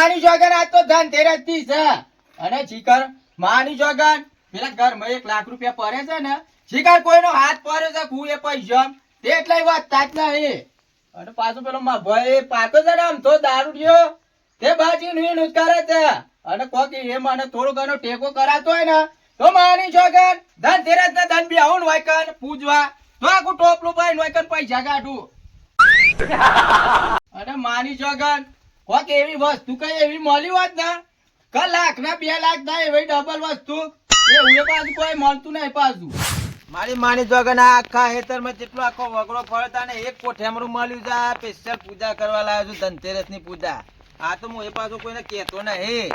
માની જોગન આજ તો ધનતેરસ થી છે અને શિખર માની જોગન પેલા ઘરમાં 1 લાખ રૂપિયા પડે છે ને શિખર કોઈનો હાથ પડે છે હું એ પૈસા તે એટલાય વાત તાજ નહીં અને પાછું પેલો માં ભાઈ પાતો છે ને આમ તો દારૂડિયો તે બાજી નું કરે છે અને કોક એ મને થોડો ઘણો ટેકો કરાતો હોય ને તો માની જોગન ધનતેરસ ના ધન બી આવું હોય કન પૂજવા તો આખું ટોપલું ભાઈ હોય કન પૈસા કાઢું અને માની જોગન કોક એવી વસ્તુ કઈ એવી મળી હોત ને કે લાખ ના 2 લાખ થાય એવી ડબલ વસ્તુ એ ઉએ પાછું કોઈ મળતું નહીં પાછું મારી માની જોગન આખા હેતર માં જેટલો આખો વગડો ફરતા ને એક કોઠેમરું મળ્યું છે સ્પેશિયલ પૂજા કરવા લાવ્યો છું ધનતેરસ ની પૂજા આ તો હું એ પાછું કોઈને કહેતો નહીં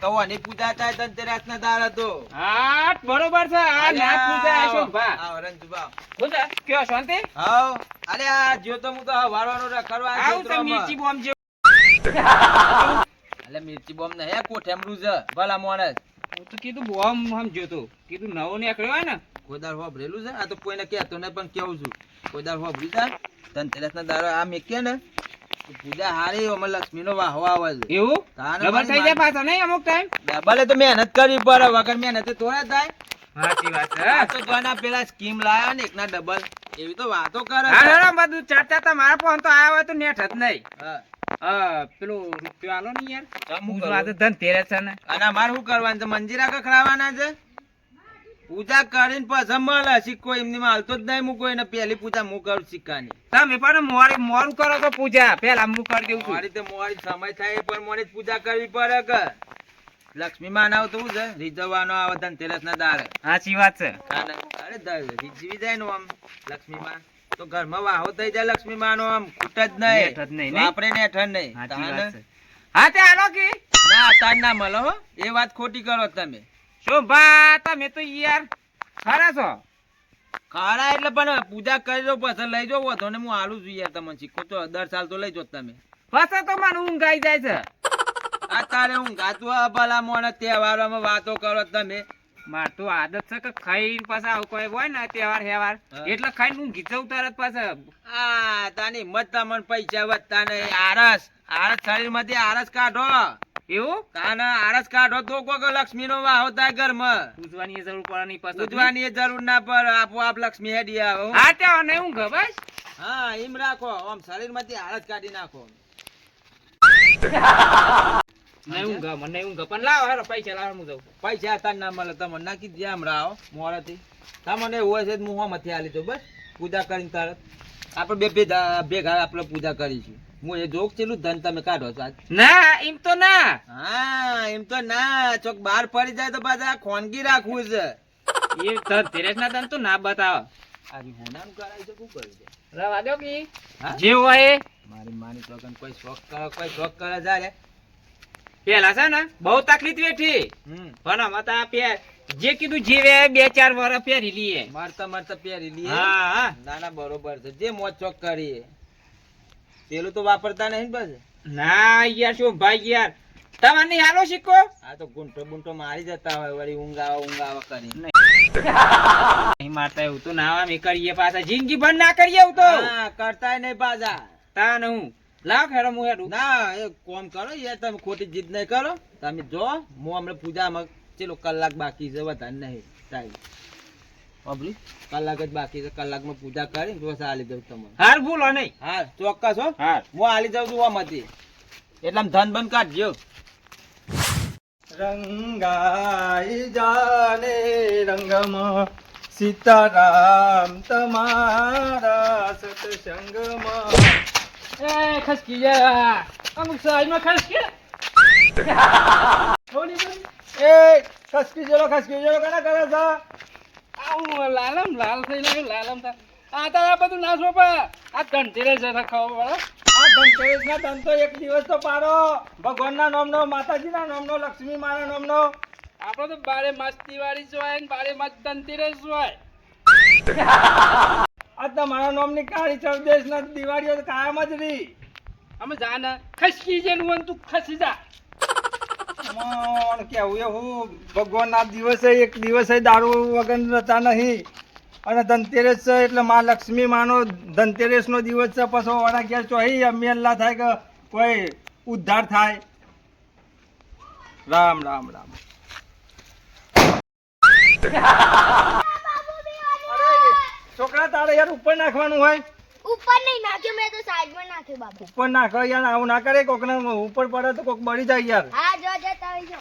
કવાની પૂજા થાય ધનતેરસ ના દાર હતો હા બરોબર છે આ ના પૂજા આશો ભા આવ રંજુબા પૂજા કયો શાંતિ હાવ અરે આ જો તો હું તો વાળવાનો કરવા આવ તો મિર્ચી બોમ્બ જે અલે મિર્ચી બોમ્બ ને હે કોઠેમરું છે ભલા માણસ હું તો કીધું બોમ્બ સમજો તો કીધું નવો નીકળ્યો હોય ને કોઈદાર હોભરેલું છે આ તો કોઈને કહેતો નહીં પણ કેવું છું કોઈદાર હોભરી છે ધનતેરસ ના દારો આ મેકે ને પૂજા હારી અમાર લક્ષ્મી નો વાહો આવે છે એવું ડબલ થઈ જાય પાછો નહીં અમુક ટાઈમ ડબલ તો મહેનત કરવી પડે વગર મહેનત થોડા થાય સાચી વાત છે આ તો જોના પેલા સ્કીમ લાયા ને એકના ડબલ એવી તો વાતો કરે હા હા બધું ચાચા તમારા ફોન તો આવ્યો હોય તો નેટ જ નહીં હા પેલું રૂપિયો આલો ને યાર હું પૂજવા તો ધનતેરસ છે ને અને અમારે શું કરવાનું છે મંજીરા કખડાવાના છે પૂજા કરીને પછી મળે સિક્કો એમની માં હાલતો જ નહીં મૂકો એને પહેલી પૂજા હું કરું સિક્કાની તમે પણ મોરું કરો તો પૂજા પેલા હું કરી દઉં છું મારી તો મોડી સમય થાય એ પ્રમાણે જ પૂજા કરવી પડે કે લક્ષ્મી માં આવ તો શું છે રીઝવવાનો આવે ધનતેરસ ના દારે સાચી વાત છે અરે રીઝવી જાય ને આમ લક્ષ્મી માં તો ઘરમાં વાહો થઈ જાય લક્ષ્મી માં નો આમ ખૂટ જ નહીં વાપરે ને ઠંડ નહીં હા તે આલો કે ના તાર ના મળો હો એ વાત ખોટી કરો તમે શું ભા તમે તો યાર ખરા છો ખાડા એટલે પણ પૂજા કરી દો પછી લઈ જાવ તો ને હું આલું છું યાર તમને શીખો તો 10 સાલ તો લઈ જાવ તમે પછી તો મને ઊંઘ આવી જાય છે આ તારે ઊંઘાતું ભલા મોને તહેવારોમાં વાતો કરો તમે માર તો આદત છે કે ખાઈ પાછા આવું કોઈ હોય ને તહેવાર હેવાર એટલે ખાઈને ઊંઘી જવું તરત પાછા આ તાની હિંમત તમને પૈસા વધતા નહીં આરસ શરીર માંથી આરસ કાઢો એવું તાના આરસ કાઢો તો કોક લક્ષ્મી નો વાહો થાય ઘરમાં પૂજવાની જરૂર પડે નહીં પાછું પૂજવાની જરૂર ના પર આપોઆપ લક્ષ્મી હેડી આવે હા તે નહીં ઊંઘ બસ હા એમ રાખો આમ શરીર માંથી આરસ કાઢી નાખો નહીં ઊંઘ મને નહીં ઊંઘ પણ લાવો હેરો પૈસા લાવો હું જાઉં પૈસા તાર ના મળે તમે નાખી દે આમ રાવ મોરાથી તમને હોય છે હું હોમાંથી આલી તો બસ પૂજા કરીને તરત આપણે ભેગા આપણે પૂજા કરીશું હું એ જોક છેલું ધન તમે કાઢો છો આજ ના એમ તો ના હા એમ તો ના ચોક બહાર પડી જાય તો પાછા ખોનગી રાખવું છે એ ધનતેરસ ના ધન તો ના બતાવો આજે હોનાનું કરાય છે શું કર્યું છે રવા દો કે હા? જે હોય મારી માની ચોકન કોઈ શોખ કરે જાય પેલા છે ને બહુ તકલીફ વેઠી પણ અમે તો જે કીધું જીવે 2-4 વર્ષ પહેરી લઈએ મારતા પહેરી લઈએ હા ના ના બરોબર છે જે મોજ ચોક કરીએ પેલું તો વાપરતા નહીં બસ ના યાર શું ભાઈ યાર તમારે નહીં હાલો શીખો આ તો ગુંટો મારી જતા હોય વળી ઊંઘ આવા કરી નહીં મારતા એવું તો ના અમે કરીએ પાછા જિંદગી ભર ના કરીએ એવું તો હા કરતા નહીં પાછા તા ન હું લાવ ખેરો હું હેડું ના એ કોમ કરો યાર તમે ખોટી જીદ નહીં કરો તમે જો હું હમણાં પૂજામાં ચેલો કલાક બાકી છે વધારે નહીં ટાઈમ અબરી કલાક જ બાકી છે કલાકમાં પૂજા કરી બસ આલી દઉં તમને હાર ભૂલો નહીં હા ચોક્કસ હો હા હું આલી જાઉં છું આમાંથી એટલે ધન બન કાઢજો રંગાઈ જાને રંગમાં સીતારામ તમારા સત્સંગમાં એ ખસકી જા અમુક સાઈડમાં ખસકી એ ખસકી જેલો કના કરે છે આવું લાલમ લાલ થઈ લાગે લાલમ થા આ તો આ બધું ના સોપા આ ધનતેરસ જરા ખાવા પડે આ ધનતેરસ ના ધન તો એક દિવસ તો પાડો ભગવાનના નામનો માતાજીના નામનો લક્ષ્મી માના નામનો આપડે તો બારે માસ દિવાળી જોય ને બારે માસ ધનતેરસ જોય આ તમારા નામની કાળી ચૌદેશ ના દિવાળીઓ તો કાયમ જ રહી અમે જાને ખસકી જેનું તું ખસી જા મોણ કેવું એવું ભગવાનના દિવસે એક દિવસે દારૂ વગર રહેતા નહીં અને ધનતેરસ છે એટલે માં લક્ષ્મી માનો ધનતેરસનો દિવસ છે પછી વાળા ઘેર ચોહી મેલ્લા થાય કે કોઈ ઉદ્ધાર થાય રામ રામ રામ. અરે છોકરા તારે યાર ઉપર નાખવાનું હોય. ઉપર નહીં નાખ્યું, મેં તો સાઈડમાં નાખ્યું બાબા. ઉપર નાખો યાર, આવું ના કરે. કોકને ઉપર પડે તો કોક બળી જાય યાર. હા જો જતા હોય છો.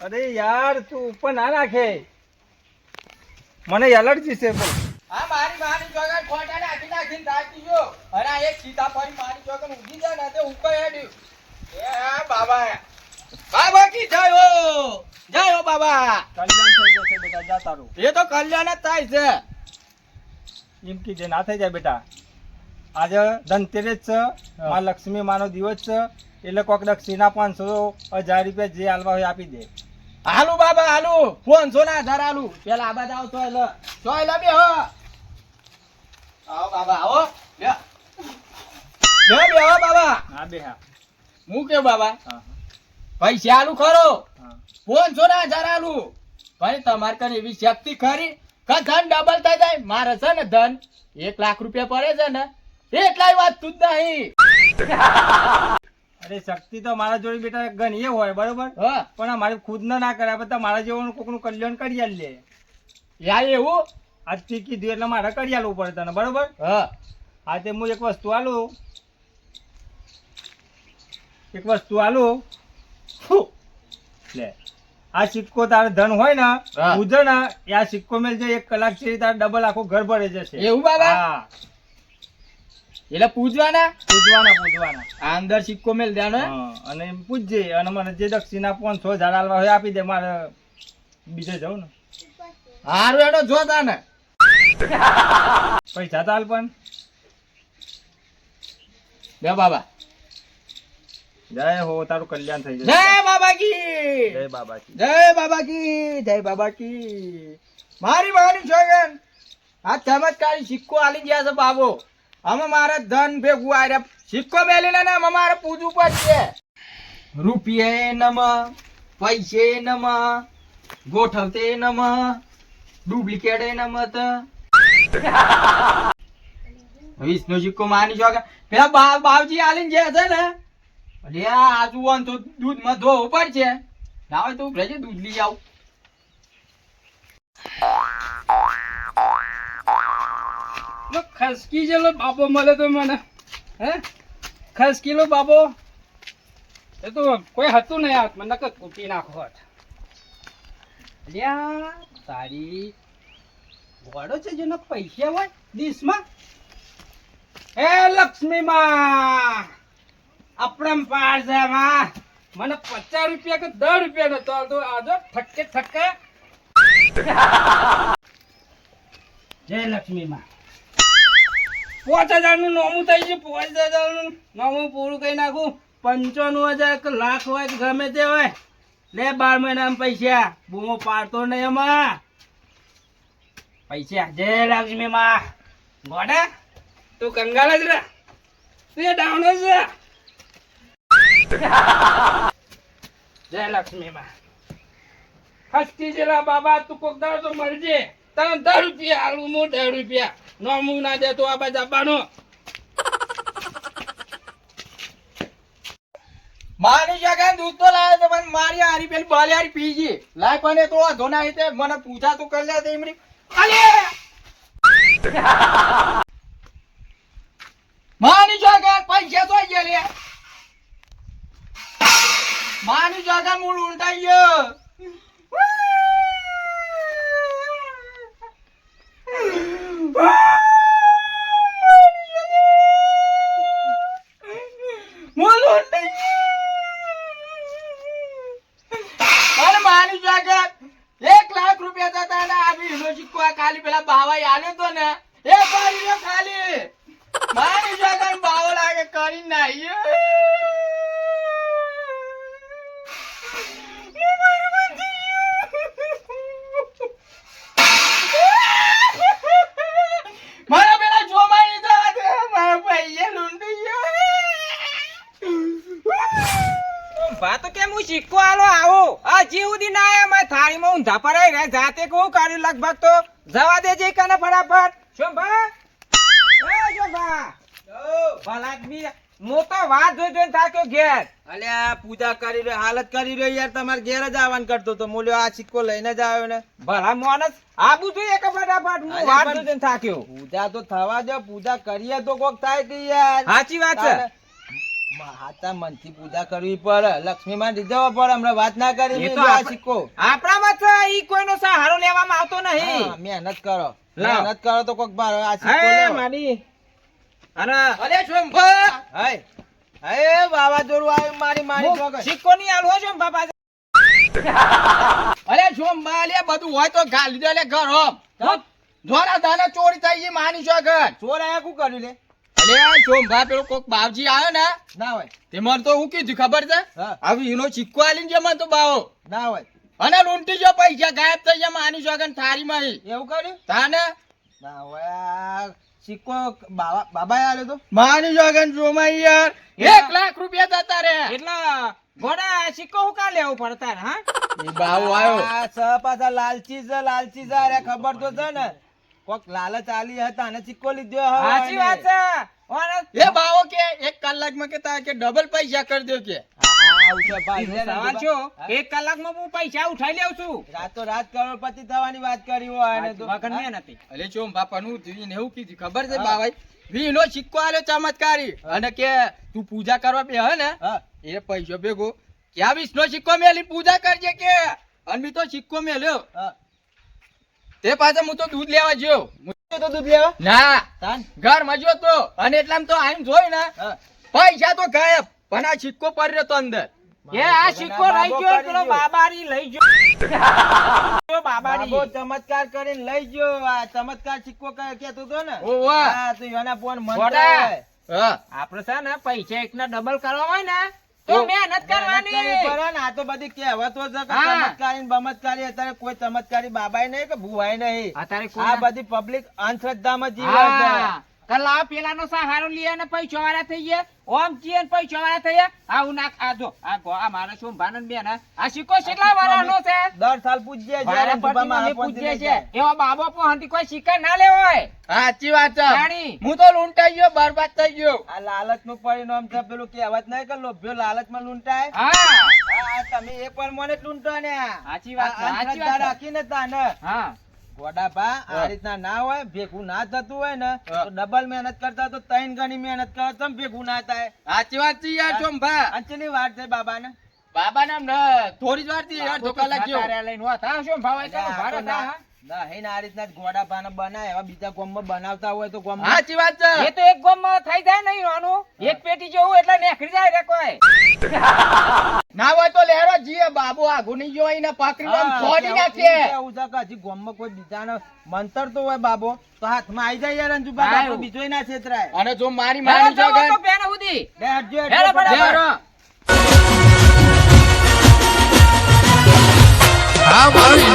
અરે યાર તું ઉપર ના નાખે, મને એલર્જી છે. પણ આ મારી માની જોગન ખોટા નાખી નાખીને થાકી ગયો. અને આ એક સીતાફળી મારી જોગન ઊગી જાય ને તે ઉપર હેડ્યું. એ બાબા બાબા કી જય હો બાબા. કલ્યાણ થઈ જશે બેટા, જા તારું. એ તો કલ્યાણ જ થાય છે. એમ કીધે ના થઈ જાય બેટા. આજે ધનતેરસ છે, માં લક્ષ્મી માનો દિવસ છે, એટલે કોક દક્ષિણા 500-1000 રૂપિયા જે હાલવા હોય આપી દે. હાલું બાબા હાલું, 500 ના 1000 હાલું. પેલા આબાદ આવો તો એટલે બે હો. આવો બાબા આવો. બે હો બાબા. હા બે હા. હું કે બાબા હા પૈસા હાલું ખરો, હા 500 ના 1000 હાલું. ભાઈ તમારે કને એવી શક્તિ ખરી કે ધન ડબલ થઈ જાય? મારે છે ને ધન 1 લાખ રૂપિયા પડે છે ને, એટલાય વાત તું જ નહીં. અરે શક્તિ તો મારા જોડે બેટા ઘણી હોય બરોબર, હા પણ આ મારે ખુદ ના કરે. બધા મારા જેવું કોકનું કલ્યાણ કરી આલ લે. યાર એવું. આજથી કીધું એટલે મારે કરી આલવું પડે તને બરોબર. હા હા તે હું એક વસ્તુ આલું. ફુ. લે આ સિક્કો તારે ધન હોય ને હા. પૂજે ને એ આ સિક્કો મેલજે, 1 કલાક છે તારે ડબલ આખું ઘર ભરે જશે. એવું બાબા? હા એટલે પૂજવાના પૂજવાના. આ અંદર સિક્કો મેલ દેવાનો હે? હા, અને એમ પૂજજે અને મને જે દક્ષિણા 500-1000 હાલવા હોય આપી દે. મારે બીજે જવું ને. હારું એડો જોતા ને પૈસા તો હાલ પણ. બે બાબા. જય હો, તારું કલ્યાણ થઈ જશે. જય બાબા કી, જય બાબાજી. જય બાબા કી, જય બાબા કી. મારી માની છોગન આ ચમત્કારી સિક્કો આલી ગયા છે બાબો. આમાં મારે ધન ભેગું આરે સિક્કો મેલીને ને આમાં મારે પૂજવું પડશે. રૂપિયે નમ, પૈસે નમ, ગોઠવતે નમ, ડુપ્લિકેટ નમ. વિષ્ણુ સિક્કો માની છોગન પેલા બાવજી આલીને ગયા છે ને, અરે આ જુવાન તો દૂધમાં ધોવું પડશે. ના હોય તો ઉભરે દૂધ લઈ આવું. ખસકી જેલો બાબો મળે તો મને, હે ખસકીલો બાબો. એ તો કોઈ હતું નહીં આ મને કે કૂટી નાખો. અલ્યા તારી ઘોડો છે જેનો પૈસા હોય દીસમાં. એ લક્ષ્મી માં અપરંપાર છે માં, મને 50 રૂપિયા કે 10 રૂપિયા નતો આવતો. આજો ઠક્કે ઠક્કે. જય લક્ષ્મી માં. 5000 નું નોમું થઈ ગયું. 5000 નું નોમું પૂરું કરી નાખું. 95,000 કે લાખ હોય કે ગમે તે હોય, લે 12 મહિનામાં પૈસા. બૂમો પાડતો નહીં એમાં પૈસા. જય લક્ષ્મી માં. ગોડા તું કંગાળ જ રે, તું ડાઉન જ રે. જય લક્ષ્મી માં. હસ્તી જેલા બાબા તું કોક દાડો તો મળજે. તને 10 રૂપિયા આલું, હું 10 રૂપિયા નોમું ના દે તો આ બાજુ આપવાનું. માની છોગન દૂધ તો લાવે તો મને મારી હારી પેલી બાલી હારી પીજી લાય. પણ એ તો વાંધો ના તે મને પૂછા તો કરી લે તે એમની. અલે માની છોગન પૈસા તો ગયા લે. માની છોગન મૂળ ઉલટાઈ ગયો. મૂળ ઉલટાઈ ગયો. અને માની છોગન 1 લાખ રૂપિયા જતા ને આ વીનો સિક્કો આ ખાલી પેલા બાવાઈ આલ્યો તો ને એ પાડી ખાલી. માની છોગન બાવો લાગે કરી નાઈ. મારા પેલા જોમાઈ લીધા દે, મારા ભાઈએ લૂંટી ગયો. ભા તો કેમ હું સિક્કો આલો આવો હજી સુધી ના આયા. મારી થાળીમાં ઊંધા પડાઈ રહ્યા. જાતે કહું કર્યું લગભગ તો જવા દેજે કને ફટાફટ. શું ભા? એ શું ભા? ભલા આદમી, હું તો વાત જોઈ જોઈને થાક્યો ઘેર. અલ્યા પૂજા કરી રહ્યો, હાલત કરી રહ્યો યાર, તમારે ઘેર જ આવવાનું કરતો તો મોલ્યો આ સિક્કો લઈને જ આવ્યો ને. ભલા માણસ આબુ જોઈએ કે ફટાફટ, હું અરે વાત પણ- જોઈ જોઈને થાક્યો. પૂજા તો થવા દો, પૂજા કરીએ તો કોક થાય કે યાર. સાચી વાત છે. હાચા મનથી પૂજા કરવી પડે, લક્ષ્મી માં રીઝવવા પડે. હમણાં વાત ના કરી એ મેં તો જો આ આપણે- સિક્કો. આપણામાં છે ઈ કોઈનો સહારો લેવામાં આવતો હા, નહીં. મહેનત કરો, લાવ. મહેનત કરો તો કોક બાર આ સિક્કો હે લેવો. મારી અને અલે શોભા હાય હાય વાવાઝોડું આવ્યું મારી મારી હું જોગર. સિક્કો નહીં આલવો છો ને બાપા. અલે શોભા લે બધું હોય તો ગાલી દે લે ઘર હોમ જોરા દાના ચોરી થઈ ગઈ માની જોગન. ચોર આયા શું કર્યું લે? અલે શોભા પેલો કોક બાવજી આવ્યો ને ના હોય, તે મને તો હું કીધું ખબર છે હા, આવી એનો સિક્કો આલીને જે મને તો બાવો ના હોય. અને લૂંટી જો પૈસા ગાયબ થઈ ગયા માની જોગન થારી માં એવું કર્યું? તાને ના હોય. આ સિક્કો બાબાએ આલ્યો તો? માની જોગન જોમાઈ યાર 1 લાખ રૂપિયા જતા રે. એટલે ઘોડા સિક્કો હું કા લેવું પડે તારે? હા એ બાવો આવ્યો આ સ પાછા લાલચી છે, લાલચી છે. અરે ખબર તો છે ને, કોક લાલચ આલી હતા અને સિક્કો લીધો હવે સાચી વાત છે. ઓને એ બાવો કે 1 કલાકમાં કે તા કે ડબલ પૈસા કરી દો કે આવું છે ભાઈ. બીજો સવાલ છો, 1 કલાકમાં હું પૈસા ઉઠાઈ લેવું છું. રાતો રાત કરોડપતિ થવાની વાત કરી હોય એને તો. વગર મેં નથી. અલે ચોમ બાપાનું ધીને એવું કીધું ખબર છે બાવાઈ વીનો સિક્કો આલ્યો ચમત્કારી અને કે તું પૂજા કરવા બે હે ને હા, એ પૈસો ભેગો કે આ 20 નો સિક્કો મેલી પૂજા કરજે કે અને મી તો સિક્કો મેલ્યો હા. તે પાછો હું તો દૂધ લેવા ગયો તો દૂધ લેવા ના તાન? ઘર માં જો તો અને એટલામાં તો આઈને જોઈ ને હા. પૈસા તો ગાયબ પણ આ સિક્કો પડ્યો તો અંદર એ આ સિક્કો રહી ગયો, પેલો બાબારી લઈ ગયો. બાબારી બાબો ચમત્કાર કરીને લઈ ગયો. આ ચમત્કાર સિક્કો કેતો તો ને. ઓ વાહ હા, તો એના ફોન મન ગોડા. થાય. હા આપડે છે ને પૈસા એકના ડબલ કરવા હોય ને તો તો મહેનત મહેનત કરવી કરવાની. પડે ને. આ તો બધી કહેવતો છે કે હા. ચમત્કારી ને બમત્કારી. અત્યારે કોઈ ચમત્કારી બાબાય નહીં કે ભુવાય નહીં. અત્યારે આ કોઈ બધી પબ્લિક અંધશ્રદ્ધામાં જીવે છે. હા કલા પેલાનો સહારો લે ને પૈસા વાળા થઈ ગયા, ઓમ જીએ ને પૈસા વાળા થઈ ગયા. આવું નાખ આ જો આ મારા શું ભાનન બેન આ સિક્કો કેટલા વાળાનો છે? દર સાલ પૂજ્ય છે. મારા ધુપા પતિને મારા પૂજ્ય પતિને છે. જાય. એવા બાબો પણ કોઈ સિક્કા ના લેવો હોય. સાચી વાત છે જાણી. હું તો લૂંટાઈ ગયો બરબાદ થઈ ગયો આ લાલચ નું પરિણામ છે. પેલું કહેવત નહીં કે લોભ્યો લાલચમાં લૂંટાય. હા આ તમે એ પ્રમાણે જ લૂંટો ને. સાચી વાત છે, આ સાચી અંધશ્રદ્ધા વાત છે. રાખીને તાને હા ગોડાભા આ હા. રીતના ના હોય, ભેગું ના થતું હોય ને હા. તો ડબલ મહેનત કરતા તો 3 ગણી મહેનત કરો તો ભેગું ના થાય. સાચી વાત છે યાર ચોમ ભા અંચલી વાત છે બાબાને. બાબા નામ થોડી જ વાર થી અડધો કલાક જેવો તારે લઈને હોત. હા શું ભાવ એટલે આ ભારે તો ના, ના- હા. ના, હે ને આ રીતના જ ગોડાભાને બનાય. એવા બીજા ગામમાં બનાવતા હોય તો ગામમાં સાચી વાત છે એ તો એક ગોમમાં થઈ જાય નહીં આનું એક પેટી જેવું એટલે નેખરી જાય રે કોઈ. ના હોય તો લેરો જીએ બાબુ આગુ નહીં જો એને પકડી આમ છોડી નાખીએ એવું છે કે હજી ગામમાં કોઈ બીજાનો મંતરતો હોય બાબો તો હાથમાં આઈ જાય યાર અંજુબા. હા, બાપો એવું. બીજોય ના છેતરાય. અને જો મારી હેલો માની જવો તો જગન પેન સુધી. લે હટજો, હટજો, હેલો ફટાફટ. બરાબર. લેરો હા ભાઈ